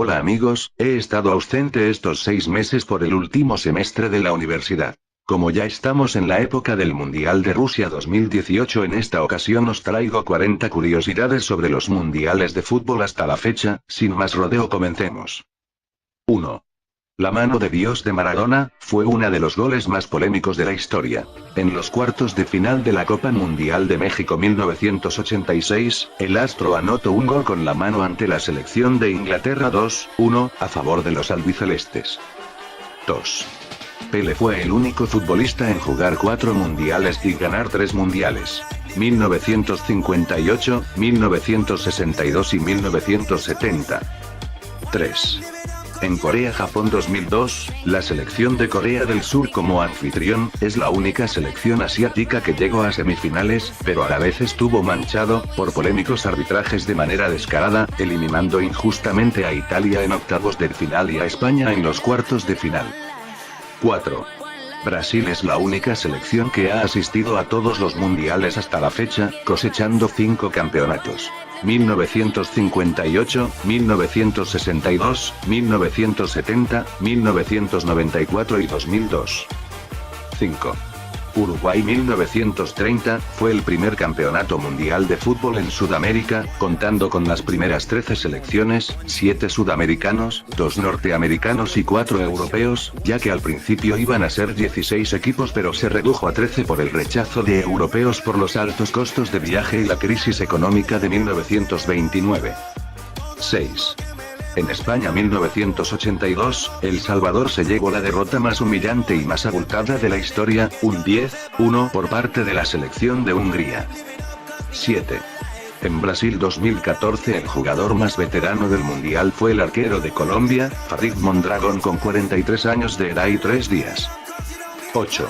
Hola amigos, he estado ausente estos 6 meses por el último semestre de la universidad. Como ya estamos en la época del Mundial de Rusia 2018, en esta ocasión os traigo 40 curiosidades sobre los mundiales de fútbol hasta la fecha. Sin más rodeo, comencemos. 1. La mano de Dios de Maradona fue uno de los goles más polémicos de la historia. En los cuartos de final de la Copa Mundial de México 1986, el astro anotó un gol con la mano ante la selección de Inglaterra 2-1, a favor de los albicelestes. 2. Pelé fue el único futbolista en jugar 4 mundiales y ganar 3 mundiales. 1958, 1962 y 1970. 3. En Corea-Japón 2002, la selección de Corea del Sur como anfitrión, es la única selección asiática que llegó a semifinales, pero a la vez estuvo manchado, por polémicos arbitrajes de manera descarada, eliminando injustamente a Italia en octavos de final y a España en los cuartos de final. 4. Brasil es la única selección que ha asistido a todos los mundiales hasta la fecha, cosechando 5 campeonatos. 1958, 1962, 1970, 1994 y 2002. 5. Uruguay 1930, fue el primer campeonato mundial de fútbol en Sudamérica, contando con las primeras 13 selecciones, 7 sudamericanos, 2 norteamericanos y 4 europeos, ya que al principio iban a ser 16 equipos pero se redujo a 13 por el rechazo de europeos por los altos costos de viaje y la crisis económica de 1929. 6. En España 1982, El Salvador se llevó la derrota más humillante y más abultada de la historia, un 10-1 por parte de la selección de Hungría. 7. En Brasil 2014, el jugador más veterano del mundial fue el arquero de Colombia, Farid Mondragón, con 43 años de edad y 3 días. 8.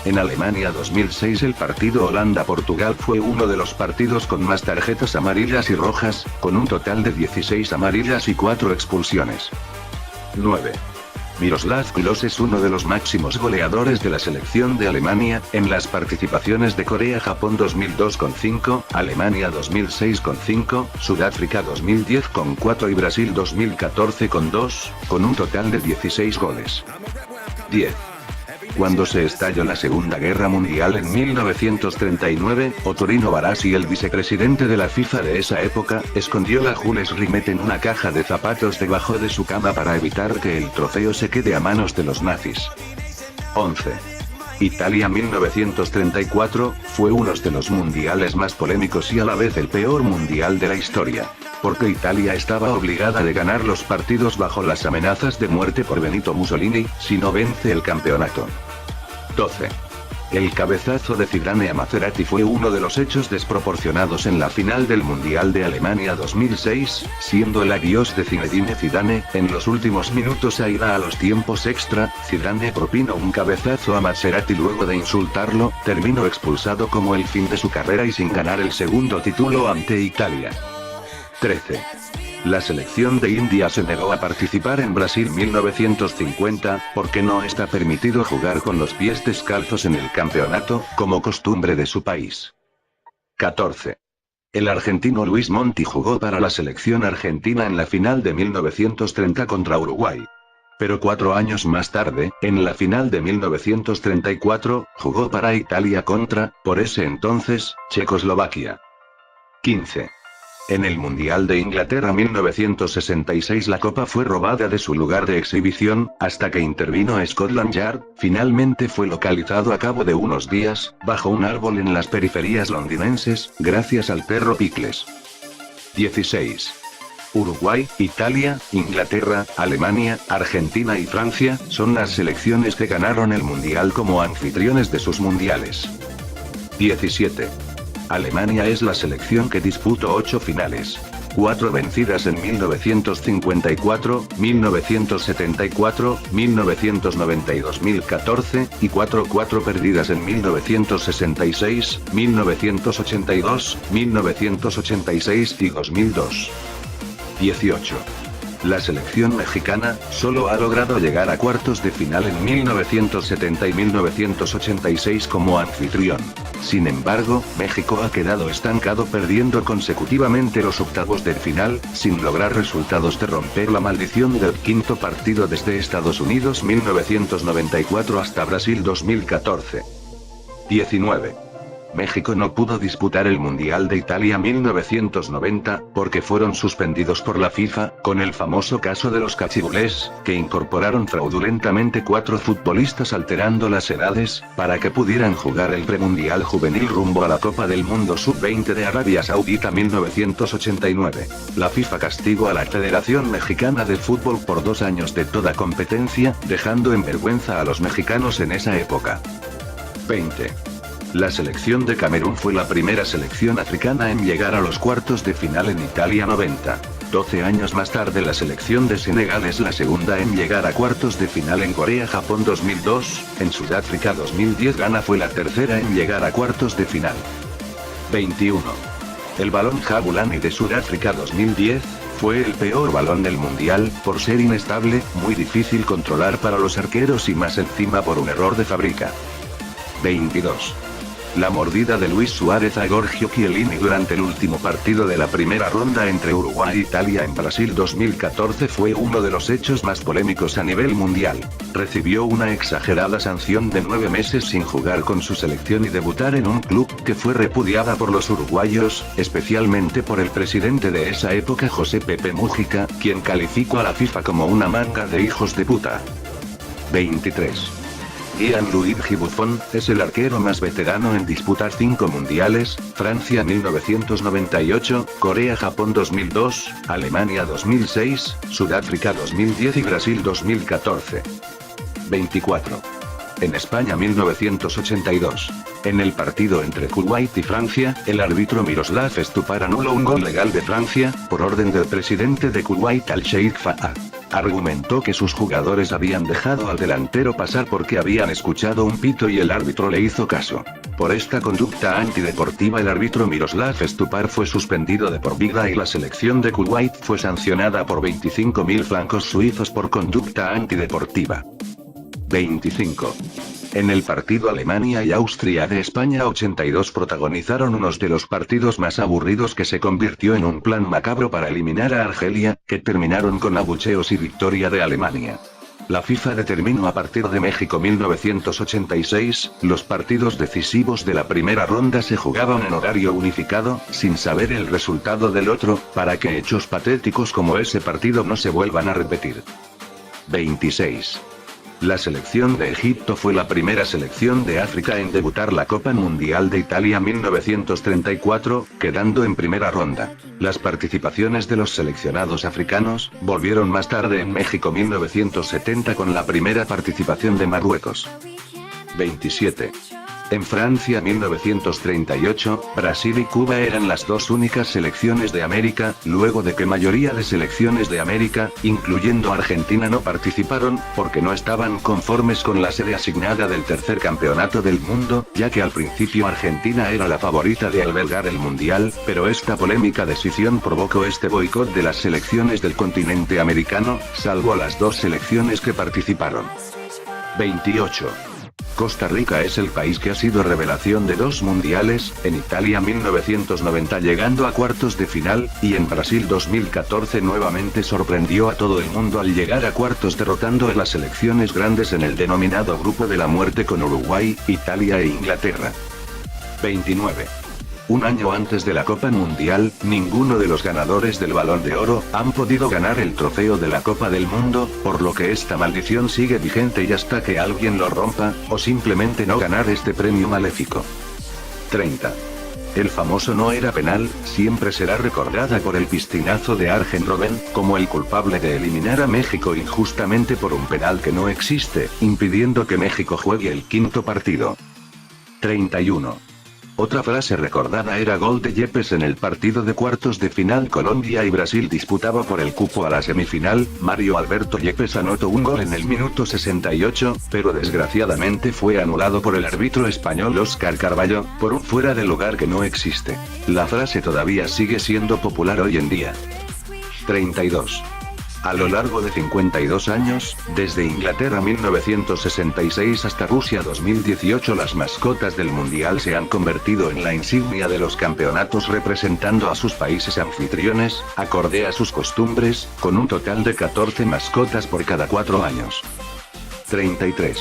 En Alemania 2006, el partido Holanda-Portugal fue uno de los partidos con más tarjetas amarillas y rojas, con un total de 16 amarillas y 4 expulsiones. 9. Miroslav Klose es uno de los máximos goleadores de la selección de Alemania, en las participaciones de Corea-Japón 2002 con 5, Alemania 2006 con 5, Sudáfrica 2010 con 4 y Brasil 2014 con 2, con un total de 16 goles. 10. Cuando se estalló la Segunda Guerra Mundial en 1939, Ottorino Barassi, el vicepresidente de la FIFA de esa época, escondió la Jules Rimet en una caja de zapatos debajo de su cama para evitar que el trofeo se quede a manos de los nazis. 11. Italia 1934, fue uno de los mundiales más polémicos y a la vez el peor mundial de la historia. Porque Italia estaba obligada de ganar los partidos bajo las amenazas de muerte por Benito Mussolini, si no vence el campeonato. 12. El cabezazo de Zidane a Macerati fue uno de los hechos desproporcionados en la final del Mundial de Alemania 2006, siendo el adiós de Zinedine Zidane. En los últimos minutos a ir a los tiempos extra, Zidane propinó un cabezazo a Macerati luego de insultarlo, terminó expulsado como el fin de su carrera y sin ganar el segundo título ante Italia. 13. La selección de India se negó a participar en Brasil 1950, porque no está permitido jugar con los pies descalzos en el campeonato, como costumbre de su país. 14. El argentino Luis Monti jugó para la selección argentina en la final de 1930 contra Uruguay. Pero 4 años más tarde, en la final de 1934, jugó para Italia contra, por ese entonces, Checoslovaquia. 15. En el Mundial de Inglaterra 1966, la copa fue robada de su lugar de exhibición, hasta que intervino Scotland Yard. Finalmente fue localizado a cabo de unos días, bajo un árbol en las periferias londinenses, gracias al perro Pickles. 16. Uruguay, Italia, Inglaterra, Alemania, Argentina y Francia, son las selecciones que ganaron el Mundial como anfitriones de sus mundiales. 17. Alemania es la selección que disputó 8 finales. 4 vencidas en 1954, 1974, 1990 y 2014, y 4 perdidas en 1966, 1982, 1986 y 2002. 18. La selección mexicana solo ha logrado llegar a cuartos de final en 1970 y 1986 como anfitrión. Sin embargo, México ha quedado estancado perdiendo consecutivamente los octavos de final, sin lograr resultados de romper la maldición del quinto partido desde Estados Unidos 1994 hasta Brasil 2014. 19. México no pudo disputar el Mundial de Italia 1990, porque fueron suspendidos por la FIFA, con el famoso caso de los cachibulés, que incorporaron fraudulentamente 4 futbolistas alterando las edades, para que pudieran jugar el premundial juvenil rumbo a la Copa del Mundo Sub-20 de Arabia Saudita 1989. La FIFA castigó a la Federación Mexicana de Fútbol por 2 años de toda competencia, dejando en vergüenza a los mexicanos en esa época. 20. La selección de Camerún fue la primera selección africana en llegar a los cuartos de final en Italia 90. 12 años más tarde la selección de Senegal es la segunda en llegar a cuartos de final en Corea-Japón 2002, en Sudáfrica 2010 Ghana fue la tercera en llegar a cuartos de final. 21. El balón Jabulani de Sudáfrica 2010, fue el peor balón del mundial, por ser inestable, muy difícil controlar para los arqueros y más encima por un error de fábrica. 22. La mordida de Luis Suárez a Giorgio Chiellini durante el último partido de la primera ronda entre Uruguay e Italia en Brasil 2014 fue uno de los hechos más polémicos a nivel mundial. Recibió una exagerada sanción de 9 meses sin jugar con su selección y debutar en un club que fue repudiada por los uruguayos, especialmente por el presidente de esa época José Pepe Mújica, quien calificó a la FIFA como una manga de hijos de puta. 23. Gianluigi Buffon, es el arquero más veterano en disputar 5 mundiales, Francia 1998, Corea-Japón 2002, Alemania 2006, Sudáfrica 2010 y Brasil 2014. 24. En España 1982. En el partido entre Kuwait y Francia, el árbitro Miroslav Stupar anuló un gol legal de Francia, por orden del presidente de Kuwait al-Sheikh Fahad. Argumentó que sus jugadores habían dejado al delantero pasar porque habían escuchado un pito y el árbitro le hizo caso. Por esta conducta antideportiva el árbitro Miroslav Stupar fue suspendido de por vida y la selección de Kuwait fue sancionada por 25.000 francos suizos por conducta antideportiva. 25. En el partido Alemania y Austria de España 82 protagonizaron unos de los partidos más aburridos que se convirtió en un plan macabro para eliminar a Argelia, que terminaron con abucheos y victoria de Alemania. La FIFA determinó a partir de México 1986, los partidos decisivos de la primera ronda se jugaban en horario unificado, sin saber el resultado del otro, para que hechos patéticos como ese partido no se vuelvan a repetir. 26. La selección de Egipto fue la primera selección de África en debutar la Copa Mundial de Italia 1934, quedando en primera ronda. Las participaciones de los seleccionados africanos volvieron más tarde en México 1970 con la primera participación de Marruecos. 27. En Francia 1938, Brasil y Cuba eran las dos únicas selecciones de América, luego de que mayoría de selecciones de América, incluyendo Argentina no participaron, porque no estaban conformes con la sede asignada del tercer campeonato del mundo, ya que al principio Argentina era la favorita de albergar el mundial, pero esta polémica decisión provocó este boicot de las selecciones del continente americano, salvo las dos selecciones que participaron. 28. Costa Rica es el país que ha sido revelación de 2 mundiales, en Italia 1990 llegando a cuartos de final, y en Brasil 2014 nuevamente sorprendió a todo el mundo al llegar a cuartos derrotando a las selecciones grandes en el denominado grupo de la muerte con Uruguay, Italia e Inglaterra. 29. Un año antes de la Copa Mundial, ninguno de los ganadores del Balón de Oro han podido ganar el trofeo de la Copa del Mundo, por lo que esta maldición sigue vigente y hasta que alguien lo rompa, o simplemente no ganar este premio maléfico. 30. El famoso no era penal, siempre será recordada por el pistinazo de Arjen Robben, como el culpable de eliminar a México injustamente por un penal que no existe, impidiendo que México juegue el quinto partido. 31. Otra frase recordada era gol de Yepes en el partido de cuartos de final Colombia y Brasil disputaba por el cupo a la semifinal, Mario Alberto Yepes anotó un gol en el minuto 68, pero desgraciadamente fue anulado por el árbitro español Óscar Carballo, por un fuera de lugar que no existe. La frase todavía sigue siendo popular hoy en día. 32. A lo largo de 52 años, desde Inglaterra 1966 hasta Rusia 2018, las mascotas del Mundial se han convertido en la insignia de los campeonatos, representando a sus países anfitriones, acorde a sus costumbres, con un total de 14 mascotas por cada 4 años. 33.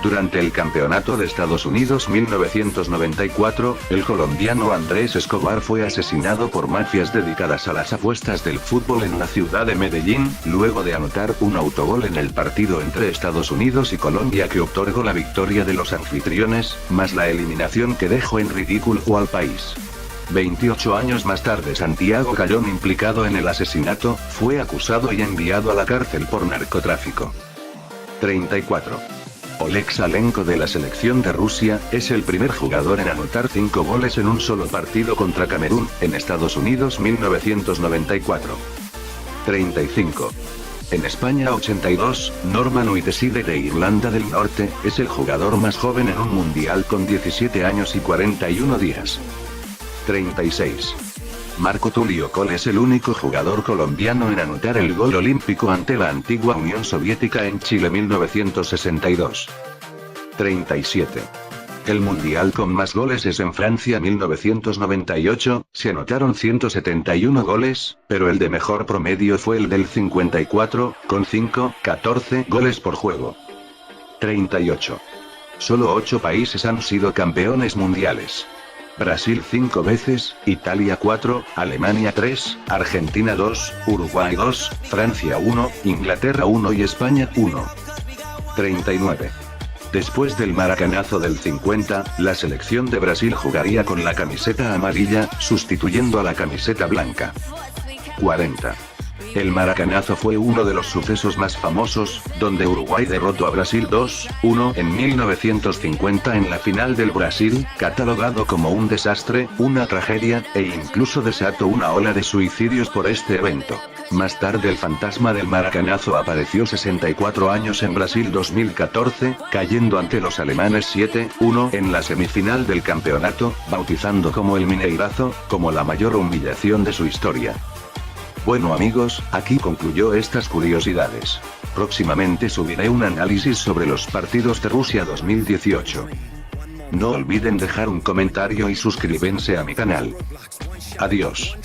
Durante el Campeonato de Estados Unidos 1994, el colombiano Andrés Escobar fue asesinado por mafias dedicadas a las apuestas del fútbol en la ciudad de Medellín, luego de anotar un autogol en el partido entre Estados Unidos y Colombia que otorgó la victoria de los anfitriones, más la eliminación que dejó en ridículo al país. 28 años más tarde, Santiago Callón, implicado en el asesinato, fue acusado y enviado a la cárcel por narcotráfico. 34. Oleg Salenko de la selección de Rusia, es el primer jugador en anotar 5 goles en un solo partido contra Camerún, en Estados Unidos 1994. 35. En España 82, Norman Whiteside de Irlanda del Norte, es el jugador más joven en un mundial con 17 años y 41 días. 36. Marco Tulio Col es el único jugador colombiano en anotar el gol olímpico ante la antigua Unión Soviética en Chile 1962. 37. El mundial con más goles es en Francia 1998, se anotaron 171 goles, pero el de mejor promedio fue el del 54, con 14 goles por juego. 38. Solo 8 países han sido campeones mundiales. Brasil 5 veces, Italia 4, Alemania 3, Argentina 2, Uruguay 2, Francia 1, Inglaterra 1 y España 1. 39. Después del maracanazo del 50, la selección de Brasil jugaría con la camiseta amarilla, sustituyendo a la camiseta blanca. 40. El maracanazo fue uno de los sucesos más famosos, donde Uruguay derrotó a Brasil 2-1 en 1950 en la final del Brasil, catalogado como un desastre, una tragedia, e incluso desató una ola de suicidios por este evento. Más tarde el fantasma del maracanazo apareció 64 años en Brasil 2014, cayendo ante los alemanes 7-1 en la semifinal del campeonato, bautizando como el Mineirazo, como la mayor humillación de su historia. Bueno amigos, aquí concluyó estas curiosidades. Próximamente subiré un análisis sobre los partidos de Rusia 2018. No olviden dejar un comentario y suscribirse a mi canal. Adiós.